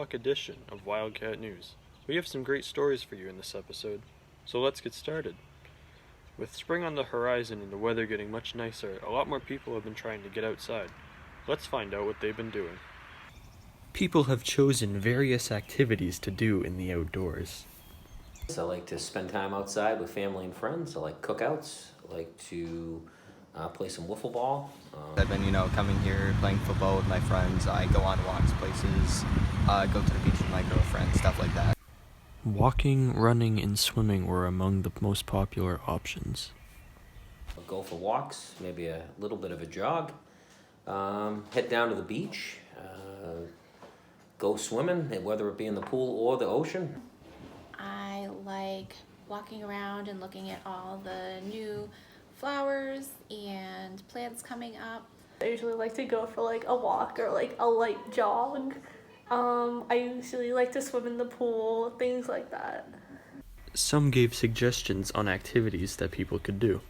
o'clock edition of Wildcat News. We have some great stories for you in this episode, so let's get started. With spring on the horizon and the weather getting much nicer, a lot more people have been trying to get outside. Let's find out what they've been doing. People have chosen various activities to do in the outdoors. I like to spend time outside with family and friends. I like cookouts. I like to play some wiffle ball. I've been, coming here, playing football with my friends. I go on walks places, go to the beach with my girlfriend, stuff like that. Walking, running, and swimming were among the most popular options. I'll go for walks, maybe a little bit of a jog. Head down to the beach. Go swimming, whether it be in the pool or the ocean. I like walking around and looking at all the new flowers and plants coming up. I usually like to go for a walk or a light jog. I usually like to swim in the pool, things like that. Some gave suggestions on activities that people could do.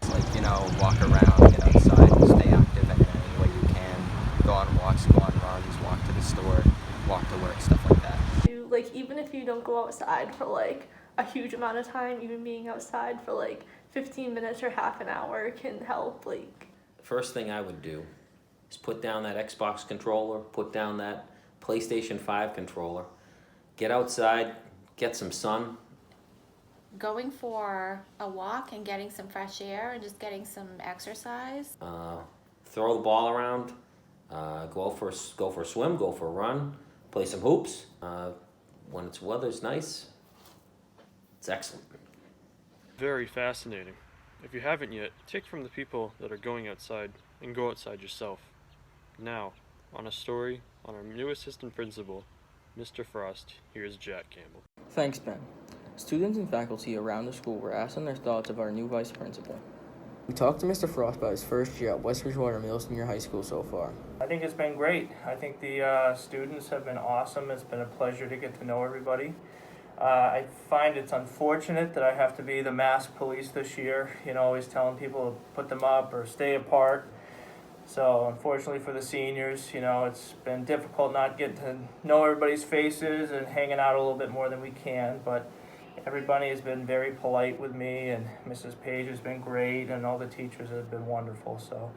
Walk around, get outside, stay active in any way you can. Go on walks, go on runs, walk to the store, walk to work, stuff like that. Even if you don't go outside for a huge amount of time, even being outside for 15 minutes or half an hour can help. First thing I would do is put down that Xbox controller, put down that PlayStation 5 controller, get outside, get some sun. Going for a walk and getting some fresh air and just getting some exercise. Throw the ball around, go for a swim, go for a run, play some hoops. When it's weather's nice, it's excellent. Very fascinating. If you haven't yet, take from the people that are going outside and go outside yourself. Now, on a story on our new assistant principal, Mr. Frost, here's Jack Campbell. Thanks, Ben. Students and faculty around the school were asked on their thoughts of our new vice principal. We talked to Mr. Frost about his first year at West Bridgewater Middle Senior High School so far. I think it's been great. I think the students have been awesome. It's been a pleasure to get to know everybody. I find it's unfortunate that I have to be the mask police this year, always telling people to put them up or stay apart. So unfortunately for the seniors, it's been difficult not getting to know everybody's faces and hanging out a little bit more than we can, but everybody has been very polite with me, and Mrs. Page has been great, and all the teachers have been wonderful. So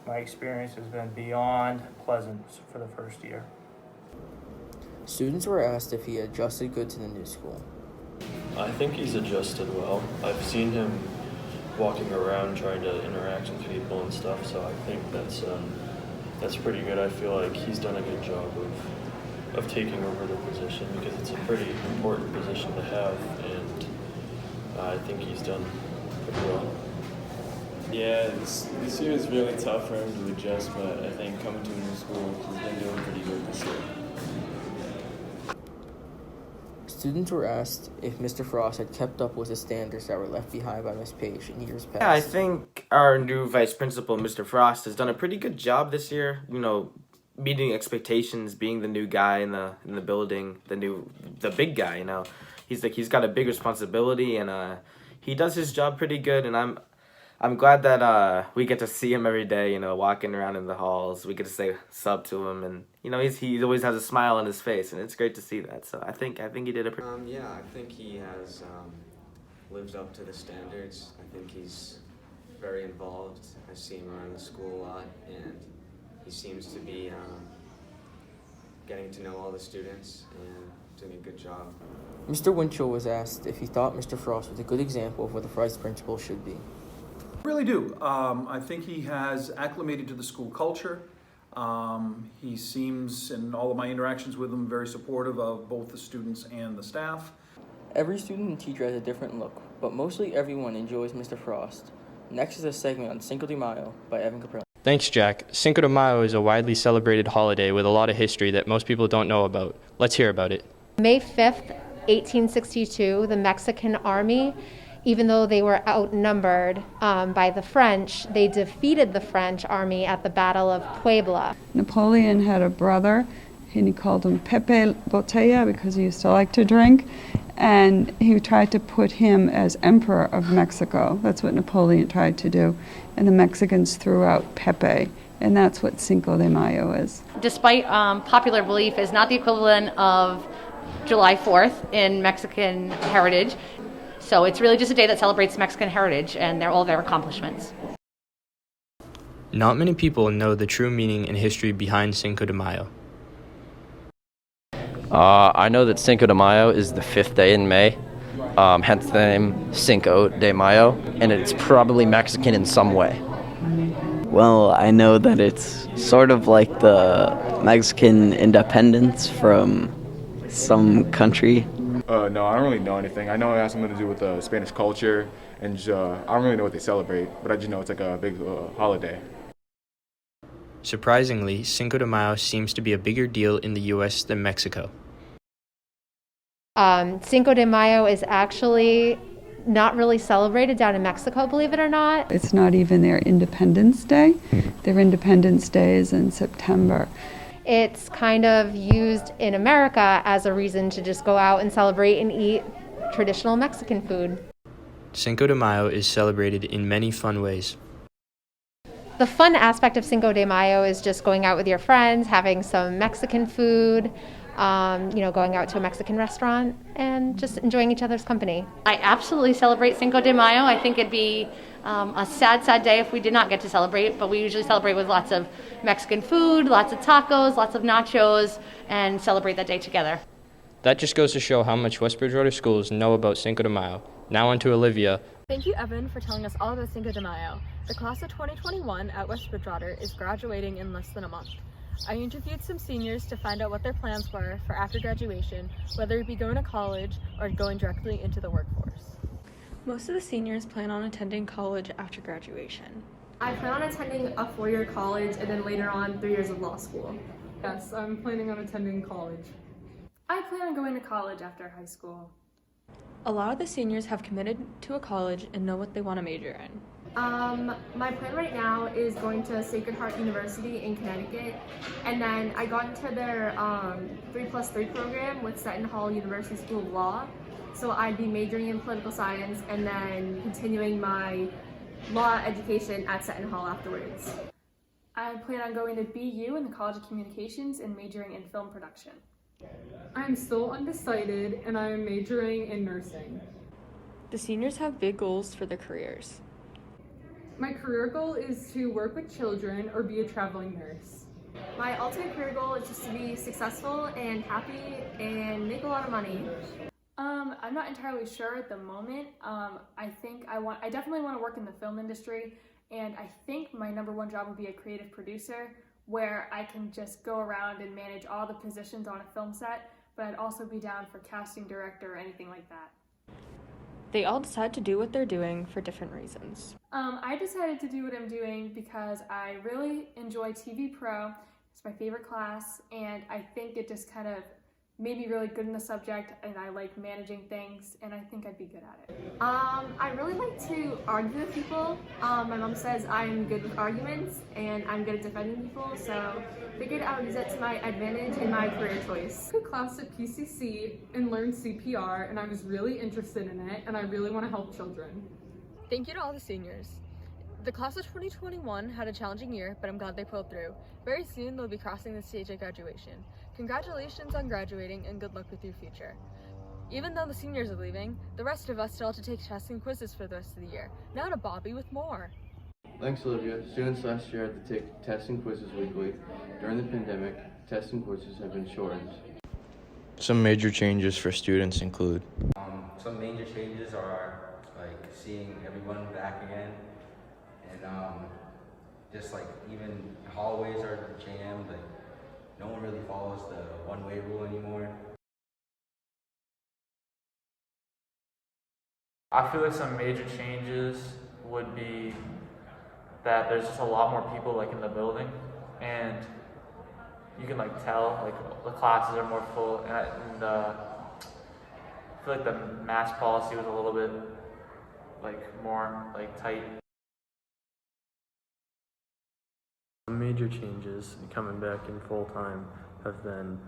my experience has been beyond pleasant for the first year. Students were asked if he adjusted good to the new school. I think he's adjusted well. I've seen him walking around trying to interact with people and stuff, so I think that's pretty good. I feel like he's done a good job of taking over the position, because it's a pretty important position to have, and I think he's done pretty well. Yeah, this year is really tough for him to adjust, but I think coming to a new school, he's been doing pretty good this year. Students were asked if Mr. Frost had kept up with the standards that were left behind by Ms. Page in years past. Yeah, I think our new vice principal, Mr. Frost, has done a pretty good job this year, meeting expectations, being the new guy in the building, the big guy, He's got a big responsibility, and he does his job pretty good, and I'm glad that we get to see him every day, walking around in the halls. We get to say sup to him, and he always has a smile on his face, and it's great to see that. So I think he did a pretty Yeah, I think he has lived up to the standards. I think he's very involved. I see him around the school a lot, and he seems to be getting to know all the students and doing a good job. Mr. Winchell was asked if he thought Mr. Frost was a good example of what the vice principal should be. I really do. I think he has acclimated to the school culture. He seems, in all of my interactions with him, very supportive of both the students and the staff. Every student and teacher has a different look, but mostly everyone enjoys Mr. Frost. Next is a segment on Cinco de Mayo by Evan Caprile. Thanks, Jack. Cinco de Mayo is a widely celebrated holiday with a lot of history that most people don't know about. Let's hear about it. May 5th, 1862, the Mexican army, even though they were outnumbered by the French, they defeated the French army at the Battle of Puebla. Napoleon had a brother, and he called him Pepe Botella because he used to like to drink, and he tried to put him as Emperor of Mexico. That's what Napoleon tried to do, and the Mexicans threw out Pepe, And that's what Cinco de Mayo is. Despite popular belief, is not the equivalent of July 4th in Mexican heritage. So it's really just a day that celebrates Mexican heritage and all their accomplishments. Not many people know the true meaning and history behind Cinco de Mayo. I know that Cinco de Mayo is the 5th day in May, hence the name Cinco de Mayo, and it's probably Mexican in some way. Well, I know that it's sort of like the Mexican independence from some country. No, I don't really know anything. I know it has something to do with the Spanish culture, and I don't really know what they celebrate, but I just know it's like a big holiday. Surprisingly, Cinco de Mayo seems to be a bigger deal in the U.S. than Mexico. Cinco de Mayo is actually not really celebrated down in Mexico, believe it or not. It's not even their Independence Day. Their Independence Day is in September. It's kind of used in America as a reason to just go out and celebrate and eat traditional Mexican food. Cinco de Mayo is celebrated in many fun ways. The fun aspect of Cinco de Mayo is just going out with your friends, having some Mexican food, going out to a Mexican restaurant and just enjoying each other's company. I absolutely celebrate Cinco de Mayo. I think it'd be a sad, sad day if we did not get to celebrate, but we usually celebrate with lots of Mexican food, lots of tacos, lots of nachos, and celebrate that day together. That just goes to show how much West Bridgewater schools know about Cinco de Mayo. Now on to Olivia. Thank you, Evan, for telling us all about Cinco de Mayo. The class of 2021 at West Bridgewater is graduating in less than a month. I interviewed some seniors to find out what their plans were for after graduation, whether it be going to college or going directly into the workforce. Most of the seniors plan on attending college after graduation. I plan on attending a 4-year college and then later on 3 years of law school. Yes, I'm planning on attending college. I plan on going to college after high school. A lot of the seniors have committed to a college and know what they want to major in. My plan right now is going to Sacred Heart University in Connecticut, and then I got into their 3+3 program with Seton Hall University School of Law. So I'd be majoring in political science and then continuing my law education at Seton Hall afterwards. I plan on going to BU in the College of Communications and majoring in film production. I'm still undecided and I am majoring in nursing. The seniors have big goals for their careers. My career goal is to work with children or be a traveling nurse. My ultimate career goal is just to be successful and happy and make a lot of money. I'm not entirely sure at the moment. I definitely want to work in the film industry, and I think my #1 job would be a creative producer, where I can just go around and manage all the positions on a film set, but I'd also be down for casting director or anything like that. They all decide to do what they're doing for different reasons. I decided to do what I'm doing because I really enjoy TV Pro. It's my favorite class, and I think it just kind of made me really good in the subject, and I like managing things, and I think I'd be good at it. I really like to argue with people. My mom says I'm good with arguments, and I'm good at defending people, so figured I would use that to my advantage in my career choice. I took a class at PCC and learned CPR, and I was really interested in it, and I really want to help children. Thank you to all the seniors. The class of 2021 had a challenging year, but I'm glad they pulled through. Very soon they'll be crossing the stage at graduation. Congratulations on graduating and good luck with your future. Even though the seniors are leaving, the rest of us still have to take tests and quizzes for the rest of the year. Now to Bobby with more. Thanks, Olivia. Students last year had to take tests and quizzes weekly. During the pandemic, tests and quizzes have been shortened. Some major changes for students include some major changes are like seeing everyone back again, and just like even hallways are jammed. Like no one really follows the one-way rule anymore. I feel like some major changes would be that there's just a lot more people like in the building, and you can like tell like the classes are more full, and I feel like the mask policy was a little bit like more like tight. Major changes coming back in full time have been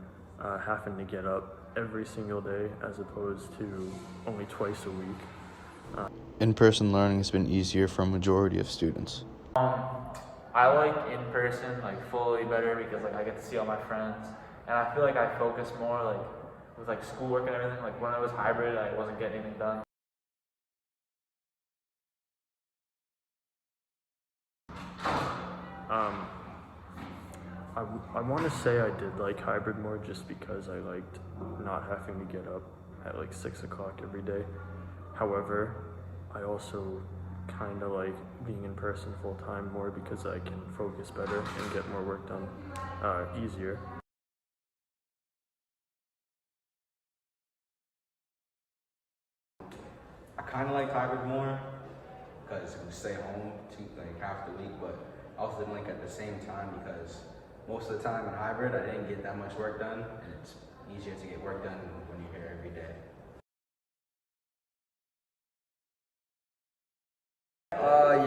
having to get up every single day as opposed to only twice a week. In-person learning has been easier for a majority of students. I like in person like fully better because like I get to see all my friends, and I feel like I focus more like with like schoolwork and everything. Like when it was hybrid, I wasn't getting anything done. I want to say I did like hybrid more just because I liked not having to get up at like 6 o'clock every day. However, I also kind of like being in person full time more because I can focus better and get more work done easier. I kind of like hybrid more because we stay home like half the week, but I also didn't like it at the same time because most of the time in hybrid I didn't get that much work done, and it's easier to get work done when you're here every day.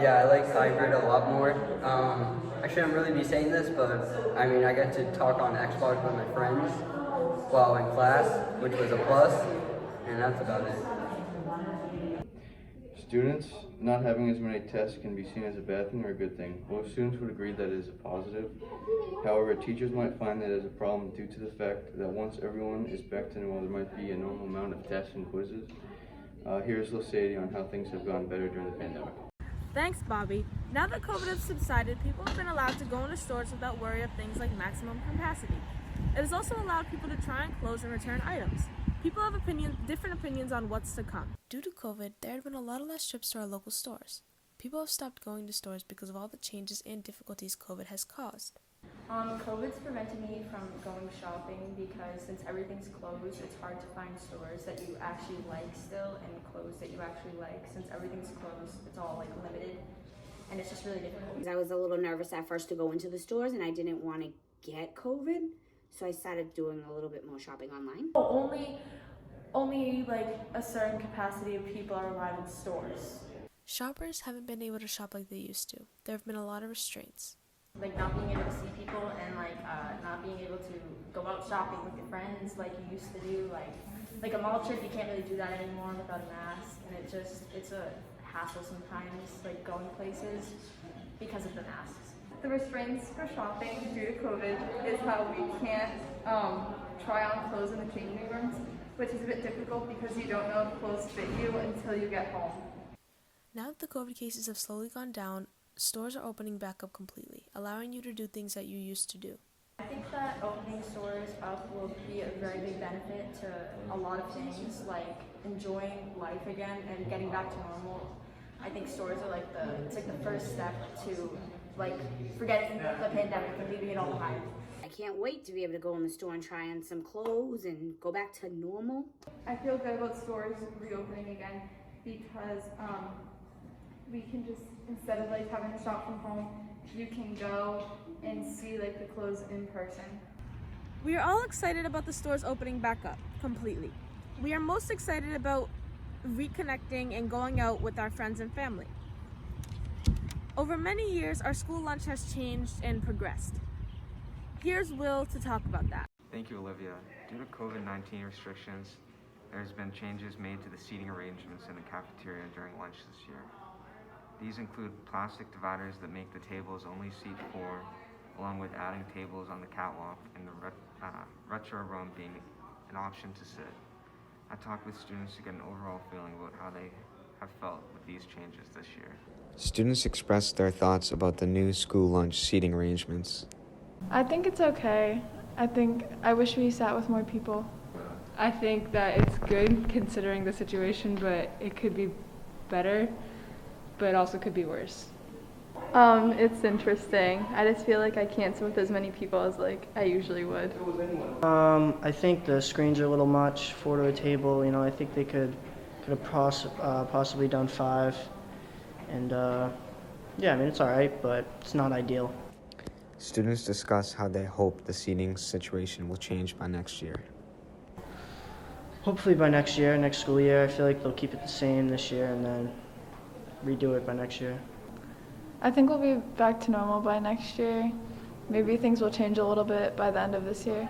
Yeah, I like hybrid a lot more. I shouldn't really be saying this, but I mean, I get to talk on Xbox with my friends while in class, which was a plus, and that's about it. Students not having as many tests can be seen as a bad thing or a good thing. Most students would agree that it is a positive. However, teachers might find that as a problem due to the fact that once everyone is back to normal, there might be a normal amount of tests and quizzes. Here's Lucidy on how things have gone better during the pandemic. Thanks, Bobby. Now that COVID has subsided, people have been allowed to go into stores without worry of things like maximum capacity. It has also allowed people to try and close and return items. People have different opinions on what's to come. Due to COVID, there had been a lot less trips to our local stores. People have stopped going to stores because of all the changes and difficulties COVID has caused. COVID's prevented me from going shopping because since everything's closed, it's hard to find stores that you actually like still and clothes that you actually like. Since everything's closed, it's all like limited, and it's just really difficult. I was a little nervous at first to go into the stores, and I didn't want to get COVID, so I started doing a little bit more shopping online. Only like a certain capacity of people are allowed in stores. Shoppers haven't been able to shop like they used to. There have been a lot of restraints. Like not being able to see people and like not being able to go out shopping with your friends like you used to do. Like a mall trip, you can't really do that anymore without a mask, and it's a hassle sometimes, like going places because of the masks. The restraints for shopping due to COVID is how we can't try on clothes in the changing rooms, which is a bit difficult because you don't know if clothes fit you until you get home. Now that the COVID cases have slowly gone down, stores are opening back up completely, allowing you to do things that you used to do. I think that opening stores up will be a very big benefit to a lot of things, like enjoying life again and getting back to normal. I think stores are like the first step to like forgetting the pandemic and leaving it all behind. I can't wait to be able to go in the store and try on some clothes and go back to normal. I feel good about stores reopening again because we can just, instead of like having to shop from home, you can go and see like the clothes in person. We are all excited about the stores opening back up completely. We are most excited about reconnecting and going out with our friends and family. Over many years, our school lunch has changed and progressed. Here's Will to talk about that. Thank you, Olivia. Due to COVID-19 restrictions, there's been changes made to the seating arrangements in the cafeteria during lunch this year. These include plastic dividers that make the tables only seat 4, along with adding tables on the catwalk and the retro room being an option to sit. I talked with students to get an overall feeling about how they have felt with these changes this year. Students expressed their thoughts about the new school lunch seating arrangements. I think it's okay. I wish we sat with more people. I think that it's good considering the situation, but it could be better, but it also could be worse. It's interesting. I just feel like I can't sit with as many people as like I usually would. I think the screens are a little much, 4 to a table. You know, I think they could have possibly done 5. And yeah, I mean, it's all right, but it's not ideal. Students discuss how they hope the seating situation will change by next year. Hopefully by next school year. I feel like they'll keep it the same this year and then redo it by next year. I think we'll be back to normal by next year. Maybe things will change a little bit by the end of this year.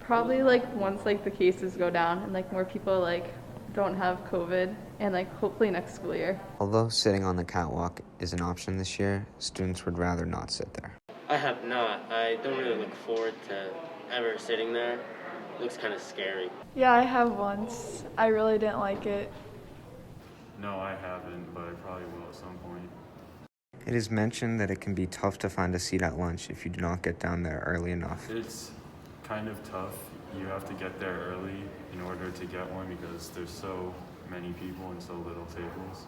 Probably like once like the cases go down and like more people like don't have COVID, and like hopefully next school year. Although sitting on the catwalk is an option this year, students would rather not sit there. I have not. I don't really look forward to ever sitting there. It looks kind of scary. Yeah, I have once. I really didn't like it. No, I haven't, but I probably will at some point. It is mentioned that it can be tough to find a seat at lunch if you do not get down there early enough. It's kind of tough. You have to get there early in order to get one because there's so many people and so little tables.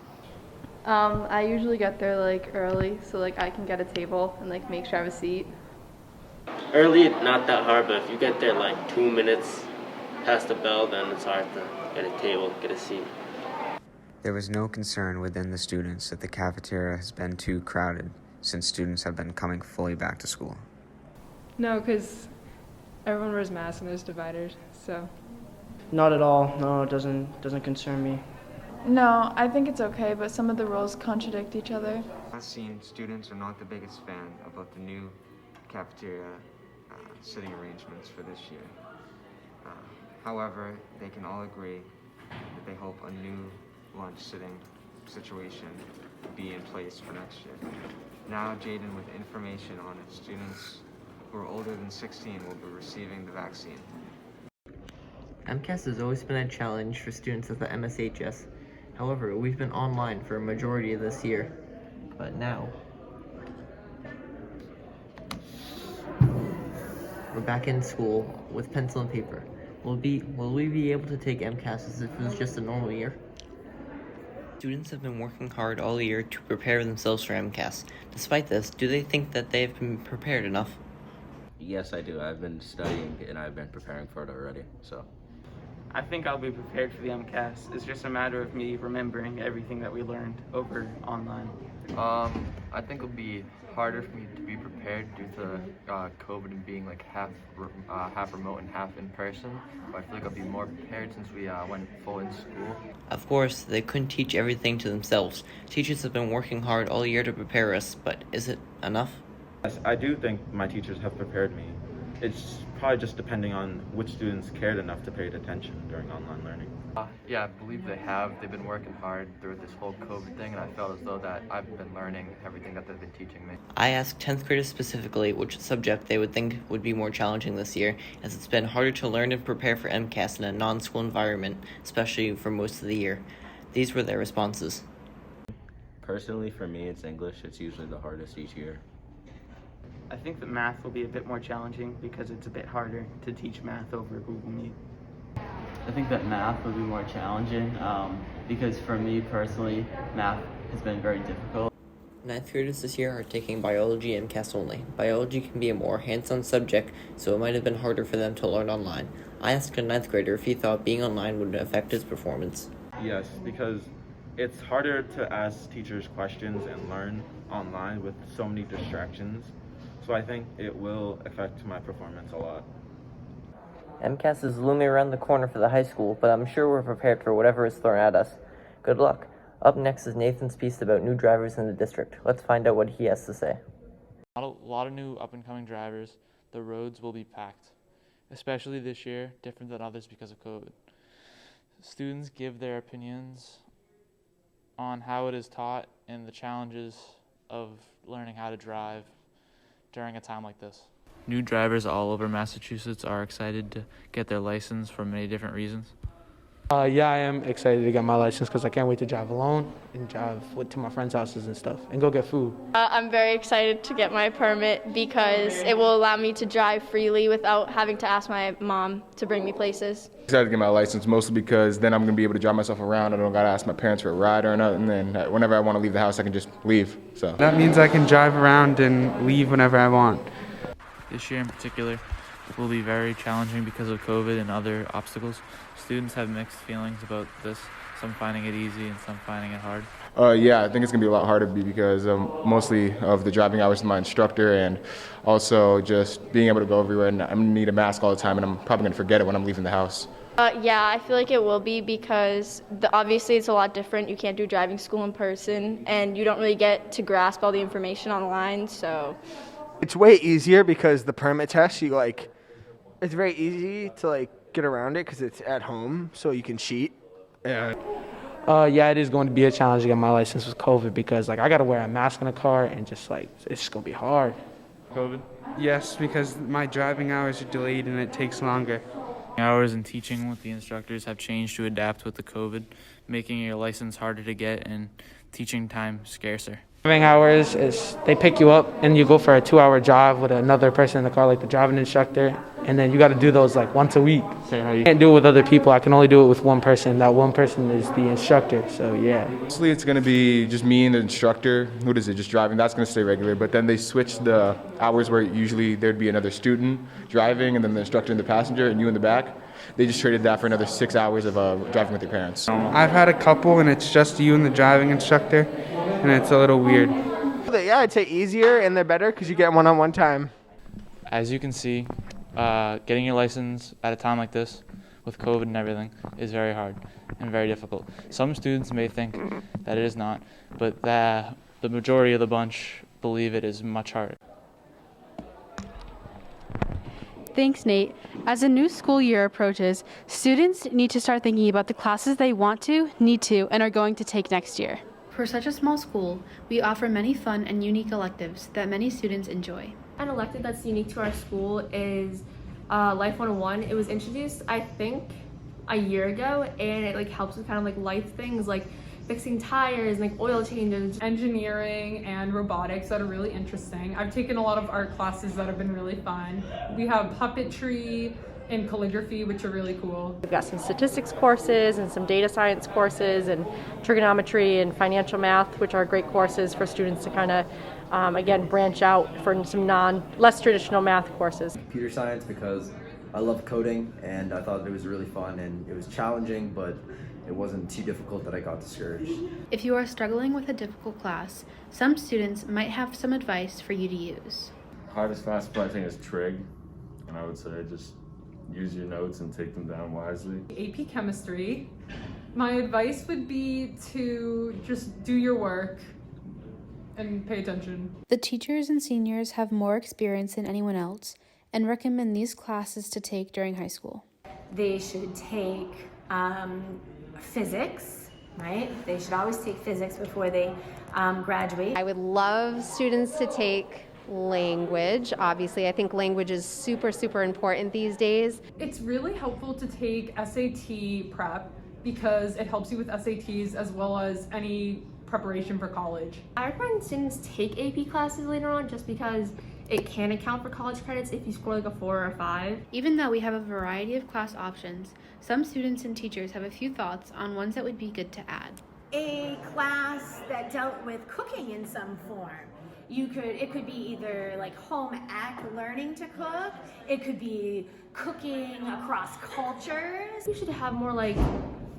I usually get there like early so like I can get a table and like make sure I have a seat. Early, not that hard, but if you get there like 2 minutes past the bell, then it's hard to get a table, get a seat. There was no concern within the students that the cafeteria has been too crowded since students have been coming fully back to school. No, because everyone wears masks and there's dividers, so. Not at all. No, it doesn't concern me. No, I think it's okay, but some of the rules contradict each other. As seen, students are not the biggest fan about the new cafeteria sitting arrangements for this year. However, they can all agree that they hope a new lunch sitting situation be in place for next year. Now, Jaden with information on it, students who are older than 16 will be receiving the vaccine. MCAS has always been a challenge for students at the MSHS. However, we've been online for a majority of this year. But now, we're back in school with pencil and paper. Will we be able to take MCAS as if it was just a normal year? Students have been working hard all year to prepare themselves for MCAS. Despite this, do they think that they have been prepared enough? Yes, I do. I've been studying and I've been preparing for it already, so. I think I'll be prepared for the MCAS. It's just a matter of me remembering everything that we learned over online. I think it'll be harder for me to be prepared due to COVID and being like half remote and half in person. But I feel like I'll be more prepared since we went full in school. Of course, they couldn't teach everything to themselves. Teachers have been working hard all year to prepare us, but is it enough? Yes, I do think my teachers have prepared me. It's probably just depending on which students cared enough to pay attention during online learning. Yeah, I believe they have. They've been working hard through this whole COVID thing, and I felt as though that I've been learning everything that they've been teaching me. I asked 10th graders specifically which subject they would think would be more challenging this year, as it's been harder to learn and prepare for MCAS in a non-school environment, especially for most of the year. These were their responses. Personally, for me, it's English. It's usually the hardest each year. I think that math will be a bit more challenging because it's a bit harder to teach math over Google Meet. I think that math would be more challenging because for me personally, math has been very difficult. 9th graders this year are taking biology MCAS only. Biology can be a more hands-on subject, so it might have been harder for them to learn online. I asked a 9th grader if he thought being online would affect his performance. Yes, because it's harder to ask teachers questions and learn online with so many distractions. So I think it will affect my performance a lot. MCAS is looming around the corner for the high school, but I'm sure we're prepared for whatever is thrown at us. Good luck. Up next is Nathan's piece about new drivers in the district. Let's find out what he has to say. A lot of new up-and-coming drivers. The roads will be packed, especially this year, different than others because of COVID. Students give their opinions on how it is taught and the challenges of learning how to drive during a time like this. New drivers all over Massachusetts are excited to get their license for many different reasons. Yeah, I am excited to get my license because I can't wait to drive alone and drive to my friends' houses and stuff and go get food. I'm very excited to get my permit because it will allow me to drive freely without having to ask my mom to bring me places. Excited to get my license mostly because then I'm going to be able to drive myself around. I don't got to ask my parents for a ride or nothing, and then whenever I want to leave the house, I can just leave. So that means I can drive around and leave whenever I want. This year in particular will be very challenging because of COVID and other obstacles. Students have mixed feelings about this, some finding it easy and some finding it hard. Yeah, I think it's going to be a lot harder because mostly of the driving hours of my instructor and also just being able to go everywhere, and I'm going to need a mask all the time, and I'm probably going to forget it when I'm leaving the house. Yeah, I feel like it will be because obviously it's a lot different. You can't do driving school in person, and you don't really get to grasp all the information online, so. It's way easier because the permit test, it's very easy to get around it because it's at home, so you can cheat. Yeah. Yeah, it is going to be a challenge to get my license with COVID because like I got to wear a mask in the car and just like it's just going to be hard. COVID? Yes, because my driving hours are delayed and it takes longer. Hours in teaching with the instructors have changed to adapt with the COVID, making your license harder to get and teaching time scarcer. Driving hours is they pick you up and you go for a 2-hour drive with another person in the car, like the driving instructor, and then you got to do those like once a week. I can't do it with other people. I can only do it with one person. That one person is the instructor. So yeah. Mostly it's going to be just me and the instructor. What is it? Just driving. That's going to stay regular. But then they switched the hours where usually there'd be another student driving and then the instructor and the passenger and you in the back. They just traded that for another 6 hours of driving with your parents. I've had a couple and it's just you and the driving instructor, and it's a little weird. Yeah, I'd say easier and they're better because you get one-on-one time. As you can see, getting your license at a time like this with COVID and everything is very hard and very difficult. Some students may think that it is not, but the majority of the bunch believe it is much harder. Thanks, Nate. As a new school year approaches, students need to start thinking about the classes they want to, need to, and are going to take next year. For such a small school, we offer many fun and unique electives that many students enjoy. An elective that's unique to our school is Life 101. It was introduced, I think, a year ago, and it helps with kind of life things like fixing tires and oil changes. Engineering and robotics that are really interesting. I've taken a lot of art classes that have been really fun. We have puppetry and calligraphy, which are really cool. We've got some statistics courses and some data science courses and trigonometry and financial math, which are great courses for students to kind of, again, branch out for some less traditional math courses. Computer science because I love coding and I thought it was really fun and it was challenging, but it wasn't too difficult that I got discouraged. If you are struggling with a difficult class, some students might have some advice for you to use. Hardest class I think is trig, and I would say just use your notes and take them down wisely. AP chemistry. My advice would be to just do your work and pay attention. The teachers and seniors have more experience than anyone else and recommend these classes to take during high school. They should take physics, right? They should always take physics before they graduate. I would love students to take language. Obviously, I think language is super important these days. It's really helpful to take SAT prep because it helps you with SATs as well as any preparation for college. I recommend students take AP classes later on just because it can account for college credits if you score a 4 or a 5. Even though we have a variety of class options, some students and teachers have a few thoughts on ones that would be good to add. A class that dealt with cooking in some form. It could be either home ec, learning to cook. It could be cooking across cultures. We should have more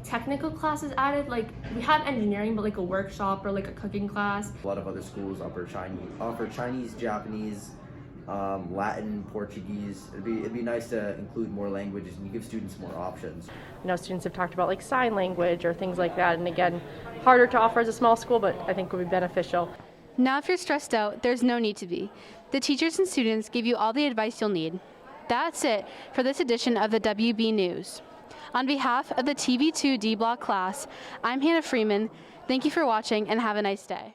technical classes added. We have engineering, but a workshop or a cooking class. A lot of other schools offer Chinese, Japanese, Latin, Portuguese. It'd be nice to include more languages and you give students more options. Students have talked about sign language or things like that, and again, harder to offer as a small school, but I think would be beneficial. Now if you're stressed out, there's no need to be. The teachers and students give you all the advice you'll need. That's it for this edition of the WB News. On behalf of the TV2 D Block class, I'm Hannah Freeman. Thank you for watching and have a nice day.